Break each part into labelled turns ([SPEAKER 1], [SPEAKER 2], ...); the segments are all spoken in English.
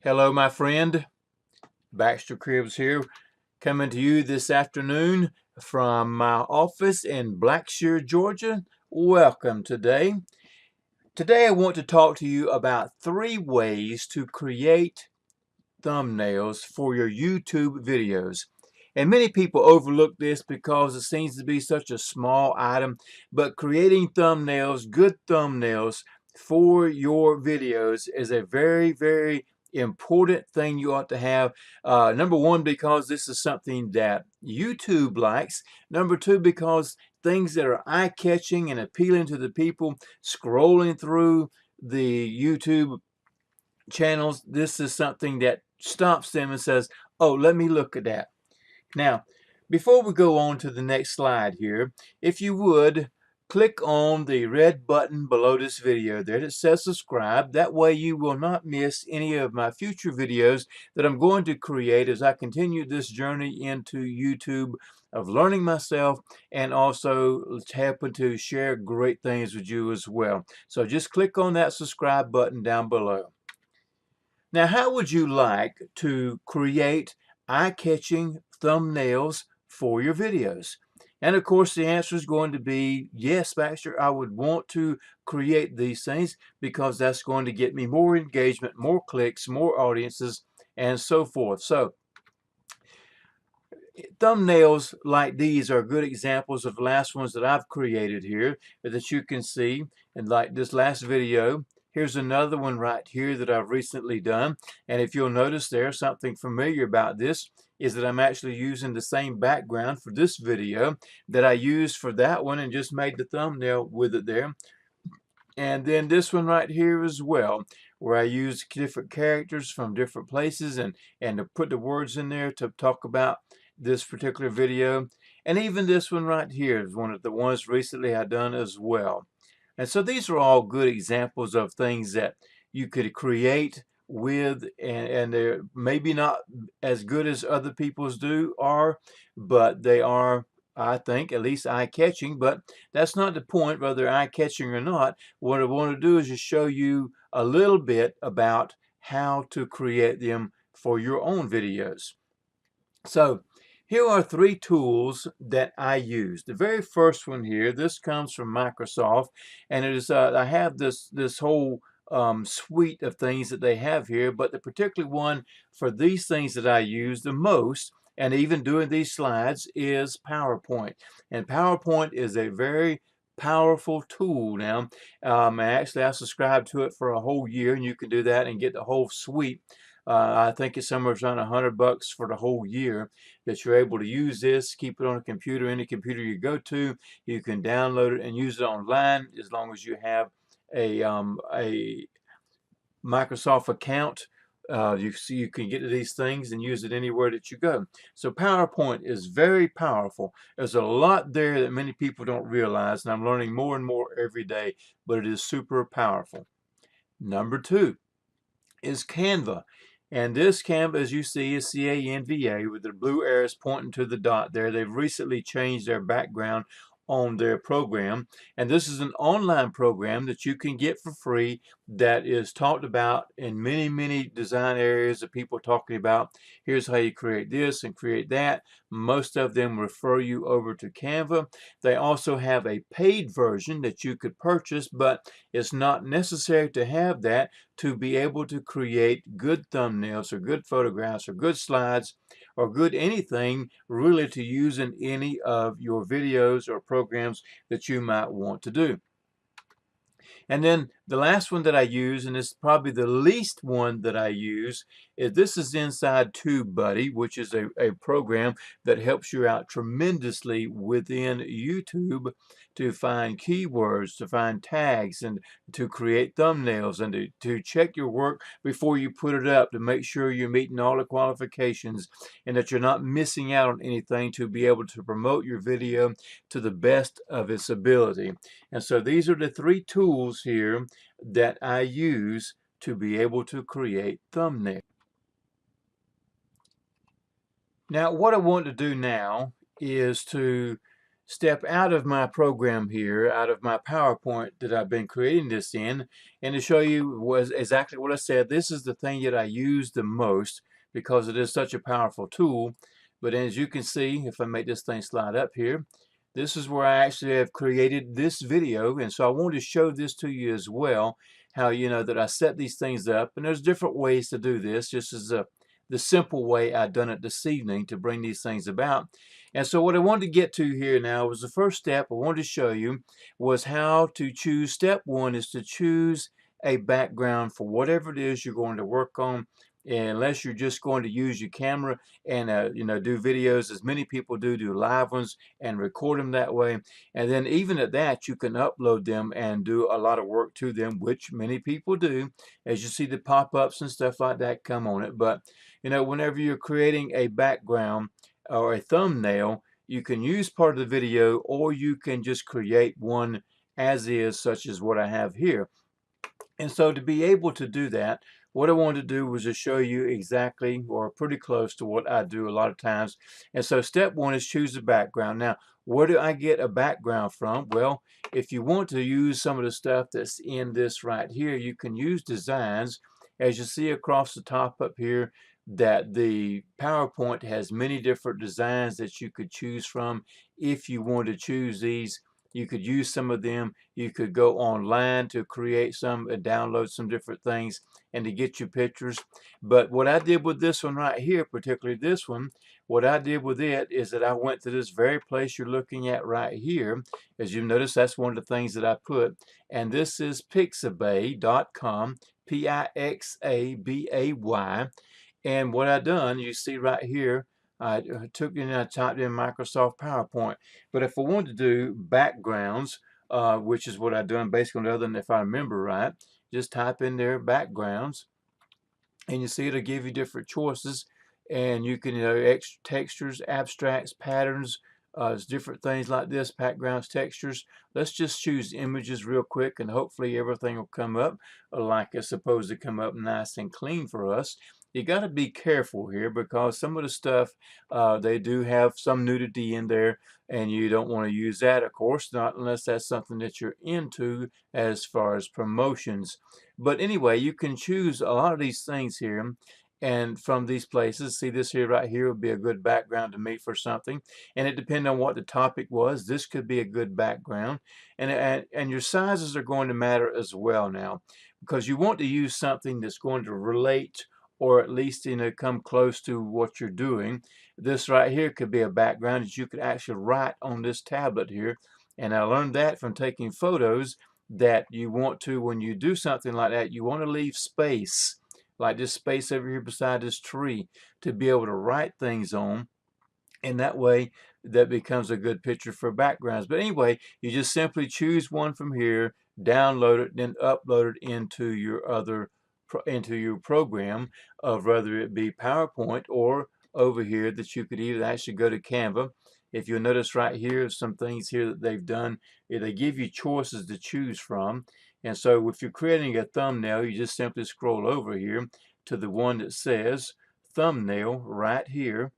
[SPEAKER 1] Hello, my friend. Baxter Cribbs here, coming to you this afternoon from my office in Blackshear, Georgia. Welcome today. Today I want to talk to you about 3 ways to create thumbnails for your YouTube videos. And many people overlook this because it seems to be such a small item, but creating thumbnails, good thumbnails for your videos is a very important thing you ought to have. Number one, because this is something that YouTube likes. Number two, because things that are eye-catching and appealing to the people scrolling through the YouTube channels, this is something that stops them and says, oh, let me look at that. Now, before we go on to the next slide here, if you would, click on the red button below this video there that says subscribe. That way you will not miss any of my future videos that I'm going to create as I continue this journey into YouTube of learning myself and also happen to share great things with you as well. So just click on that subscribe button down below. Now, how would you like to create eye-catching thumbnails for your videos? And of course, the answer is going to be yes, Baxter, I would want to create these things because that's going to get me more engagement, more clicks, more audiences, and so forth. So, thumbnails like these are good examples of the last ones that I've created here that you can see. And like this last video, here's another one right here that I've recently done. And if you'll notice there, something familiar about this is that I'm actually using the same background for this video that I used for that one and just made the thumbnail with it there. And then this one right here as well, where I use different characters from different places and to put the words in there to talk about this particular video. And even this one right here is one of the ones recently I done as well. And so these are all good examples of things that you could create with, and they're maybe not as good as other people's but they are, I think, at least eye-catching. But that's not the point, whether eye-catching or not. What I want to do is just show you a little bit about how to create them for your own videos. So here are 3 tools that I use. The very first one here, this comes from Microsoft, and it is I have this whole suite of things that they have here, but the particular one for these things that I use the most, and even doing these slides, is PowerPoint. And PowerPoint is a very powerful tool now. Actually, I subscribed to it for a whole year, and you can do that and get the whole suite. I think it's somewhere around $100 for the whole year that you're able to use this, keep it on a computer, any computer you go to. You can download it and use it online as long as you have a Microsoft account. You can get to these things and use it anywhere that you go. So PowerPoint is very powerful. There's a lot there that many people don't realize, and I'm learning more and more every day, but it is super powerful. Number 2 is Canva. And this Canva, as you see, is C-A-N-V-A with the blue arrows pointing to the dot there. They've recently changed their background on their program. And this is an online program that you can get for free that is talked about in many design areas that people are talking about. Here's how you create this and create that. Most of them refer you over to Canva. They also have a paid version that you could purchase, but it's not necessary to have that to be able to create good thumbnails or good photographs or good slides or good anything really to use in any of your videos or programs that you might want to do. And then the last one that I use, and it's probably the least one that I use, is this is inside TubeBuddy, which is a program that helps you out tremendously within YouTube to find keywords, to find tags, and to create thumbnails, and to check your work before you put it up to make sure you're meeting all the qualifications and that you're not missing out on anything to be able to promote your video to the best of its ability. And so these are the 3 tools here that I use to be able to create thumbnails. Now, what I want to do now is to step out of my program here, out of my PowerPoint that I've been creating this in, and to show you was exactly what I said. This is the thing that I use the most because it is such a powerful tool. But as you can see, if I make this thing slide up here, this is where I actually have created this video. And so I wanted to show this to you as well, how that I set these things up. And there's different ways to do this. This is the simple way I've done it this evening to bring these things about. And so what I wanted to get to here now was the first step I wanted to show you was how to choose. Step one is to choose a background for whatever it is you're going to work on. And unless you're just going to use your camera and do videos, as many people do live ones and record them that way. And then even at that, you can upload them and do a lot of work to them, which many people do, as you see the pop-ups and stuff like that come on it. But whenever you're creating a background or a thumbnail, you can use part of the video, or you can just create one as is, such as what I have here. And so to be able to do that, what I wanted to do was to show you exactly or pretty close to what I do a lot of times. And so step one is choose a background. Now, where do I get a background from? Well, if you want to use some of the stuff that's in this right here, you can use designs. As you see across the top up here, that the PowerPoint has many different designs that you could choose from. If you want to choose these, you could use some of them. You could go online to create some and download some different things and to get your pictures. But what I did with this one right here, particularly this one, what I did with it is that I went to this very place you're looking at right here. As you notice, that's one of the things that I put. And this is pixabay.com, Pixabay. And what I done, you see right here, I took and I typed in Microsoft PowerPoint. But if I wanted to do backgrounds, which is what I've done basically, other than if I remember right, just type in there backgrounds, and you see it'll give you different choices, and you can extra textures, abstracts, patterns, different things like this, backgrounds, textures. Let's just choose images real quick, and hopefully everything will come up like it's supposed to come up nice and clean for us. You got to be careful here because some of the stuff, they do have some nudity in there, and you don't want to use that, of course, not unless that's something that you're into as far as promotions. But anyway, you can choose a lot of these things here, and from these places. See, this here right here would be a good background to me for something, and it depends on what the topic was. This could be a good background, and your sizes are going to matter as well now, because you want to use something that's going to relate, or at least come close to what you're doing. This right here could be a background that you could actually write on this tablet here, and I learned that from taking photos, that you want to, when you do something like that, you want to leave space, like this space over here beside this tree, to be able to write things on. And that way, that becomes a good picture for backgrounds. But anyway, you just simply choose one from here, download it, then upload it into your program of, whether it be PowerPoint or over here, that you could either actually go to Canva. If you'll notice right here, some things here that they've done, they give you choices to choose from. And so if you're creating a thumbnail, you just simply scroll over here to the one that says thumbnail right here,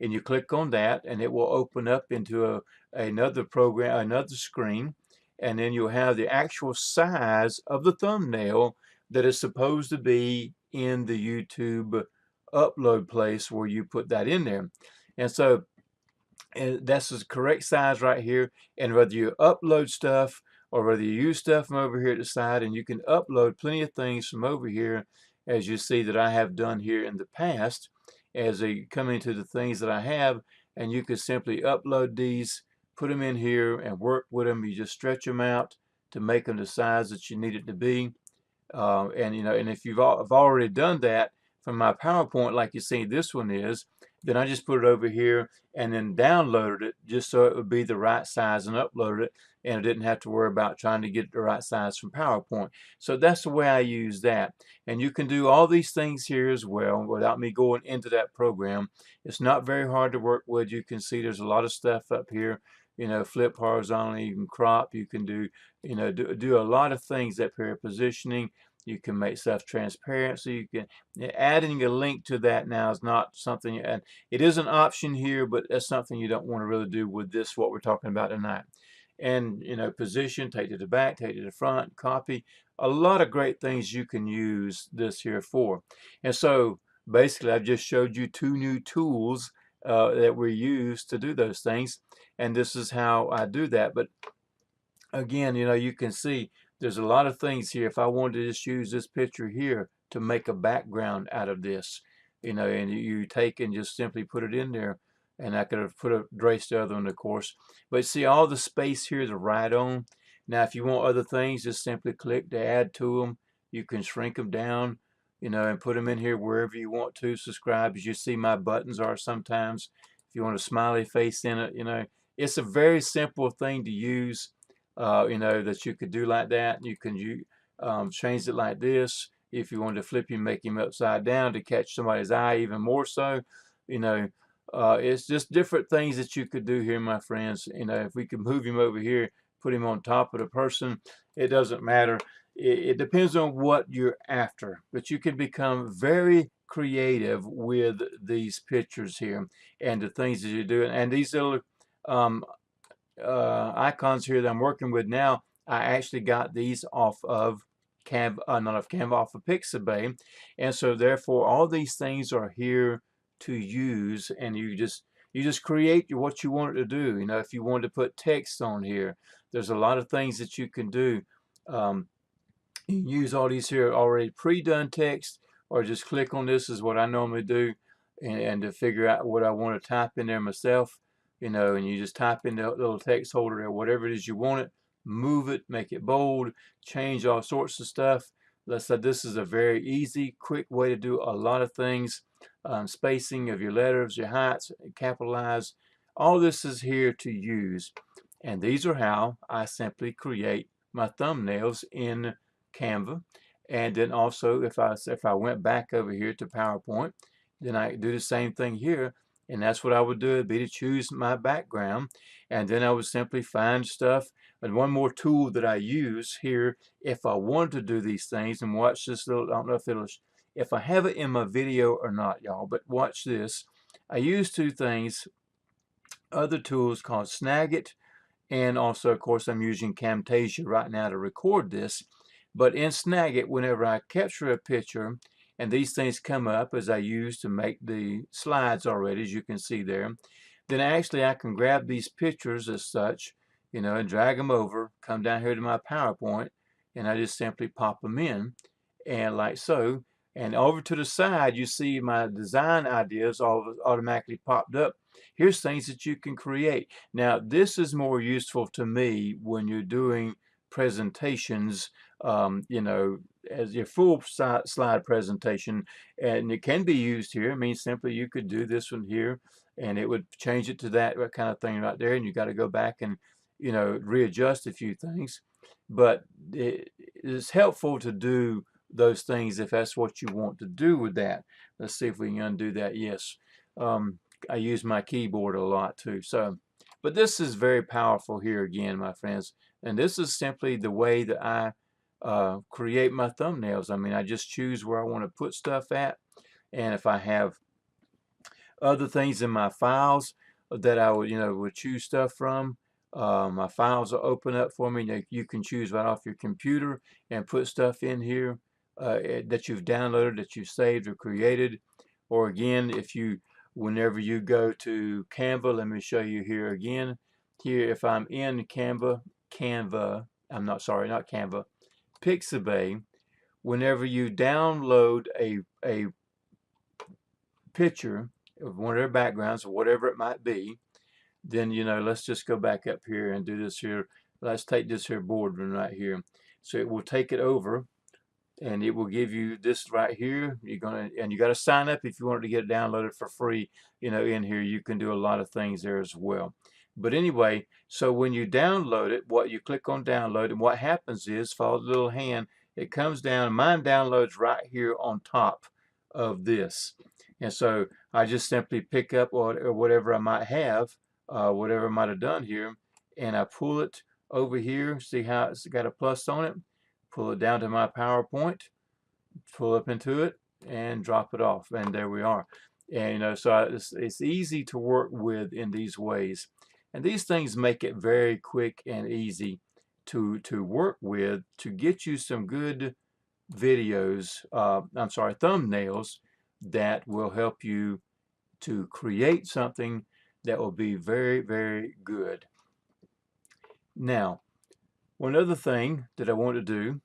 [SPEAKER 1] and you click on that, and it will open up into another program, another screen, and then you'll have the actual size of the thumbnail that is supposed to be in the YouTube upload place where you put that in there. And so, and that's the correct size right here. And whether you upload stuff or whether you use stuff from over here at the side, and you can upload plenty of things from over here, as you see that I have done here in the past, as they come into the things that I have, and you can simply upload these, put them in here, and work with them. You just stretch them out to make them the size that you need it to be. And if I've already done that from my PowerPoint, like you see this one is, then I just put it over here and then downloaded it just so it would be the right size, and uploaded it, and I didn't have to worry about trying to get it the right size from PowerPoint. So that's the way I use that. And you can do all these things here as well without me going into that program. It's not very hard to work with. You can see there's a lot of stuff up here. Flip horizontally, you can crop, you can do, do a lot of things up here, positioning, You can make stuff transparent, so you can adding a link to that now is not something, and it is an option here, but that's something you don't want to really do with this, what we're talking about tonight. And position, take to the back, take to the front, copy, a lot of great things you can use this here for. And so basically I've just showed you two new tools that we use to do those things, and this is how I do that. But again, you can see there's a lot of things here. If I wanted to just use this picture here to make a background out of this, and you take and just simply put it in there, and I could have put a erased the other one, of course. But see, all the space here to write on. Now, if you want other things, just simply click to add to them. You can shrink them down, and put them in here wherever you want to. Subscribe, as you see my buttons are sometimes. If you want a smiley face in it, it's a very simple thing to use. That you could do like that. You can change it like this. If you wanted to flip him, make him upside down to catch somebody's eye even more so. It's just different things that you could do here, my friends. If we could move him over here, put him on top of the person, it doesn't matter. It depends on what you're after, but you can become very creative with these pictures here and the things that you're doing. And these little icons here that I'm working with now, I actually got these off of not off Canva, off of Pixabay, and so therefore all these things are here to use, and you just create what you want it to do. If you want to put text on here, there's a lot of things that you can do. You use all these here already pre-done text, or just click on this is what I normally do, and to figure out what I want to type in there myself. And you just type in the little text holder or whatever it is you want it, move it, make it bold, change all sorts of stuff. Let's say this is a very easy, quick way to do a lot of things. Spacing of your letters, your heights, capitalize. All this is here to use. And these are how I simply create my thumbnails in Canva. And then also if I went back over here to PowerPoint, then I do the same thing here. And that's what I would do, be to choose my background, and then I would simply find stuff. And one more tool that I use here, if I wanted to do these things, and watch this little, I don't know if I have it in my video or not, y'all, but watch this. I use two things, other tools called Snagit, and also, of course, I'm using Camtasia right now to record this. But in Snagit, whenever I capture a picture, and these things come up as I use to make the slides already, as you can see there, then actually I can grab these pictures as such, and drag them over, come down here to my PowerPoint, and I just simply pop them in, and like so. And over to the side, you see my design ideas all automatically popped up. Here's things that you can create. Now, this is more useful to me when you're doing presentations, as your full slide presentation, and it can be used here. I mean, simply you could do this one here, and it would change it to that kind of thing right there, and you got to go back and readjust a few things. But it is helpful to do those things if that's what you want to do with that. Let's see if we can undo that. Yes. I use my keyboard a lot too. So, but this is very powerful here again, my friends. And this is simply the way that I create my thumbnails. I mean, I just choose where I want to put stuff at. And if I have other things in my files that I would choose stuff from, my files will open up for me. You can choose right off your computer and put stuff in here that you've downloaded, that you've saved or created. Or again, whenever you go to Canva, let me show you here again. Here, if I'm in Canva, I'm not sorry, not Canva, Pixabay, whenever you download a picture of one of their backgrounds or whatever it might be, then let's just go back up here and do this here. Let's take this here boardroom right here. So it will take it over, and it will give you this right here. You got to sign up if you want to get it downloaded for free. In here you can do a lot of things there as well. But anyway, so when you download it, you click on download, and what happens is, follow the little hand, it comes down. Mine downloads right here on top of this. And so I just simply pick up or whatever I might have, whatever I might have done here, and I pull it over here. See how it's got a plus on it? pull it down to my PowerPoint, pull up into it, and drop it off, and there we are. And so it's easy to work with in these ways, and these things make it very quick and easy to work with, to get you some good videos, thumbnails that will help you to create something that will be very, very good. Now, one other thing that I want to do,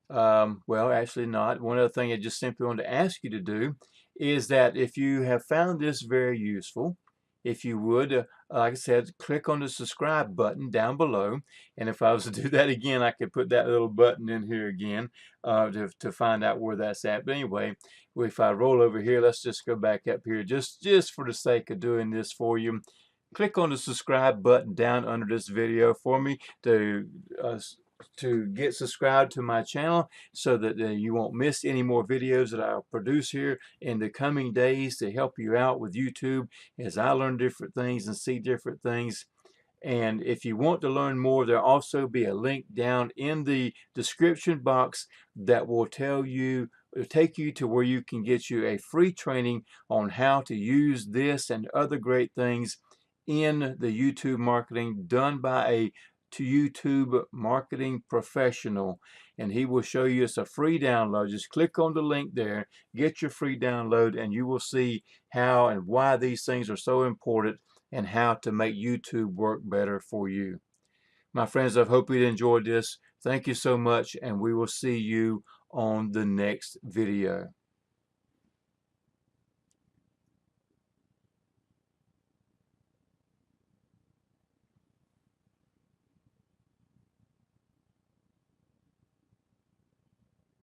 [SPEAKER 1] well, actually not. One other thing I just simply want to ask you to do is that if you have found this very useful, if you would, like I said, click on the subscribe button down below. And if I was to do that again, I could put that little button in here again to find out where that's at. But anyway, if I roll over here, let's just go back up here just for the sake of doing this for you. Click on the subscribe button down under this video for me to get subscribed to my channel, so that you won't miss any more videos that I'll produce here in the coming days to help you out with YouTube as I learn different things and see different things. And if you want to learn more, there'll also be a link down in the description box that will take you to where you can get you a free training on how to use this and other great things in the YouTube marketing, done by a YouTube marketing professional, and he will show you. It's a free download. Just click on the link there, get your free download, and you will see how and why these things are so important and how to make YouTube work better for you. My friends, I hope you enjoyed this. Thank you so much, and we will see you on the next video.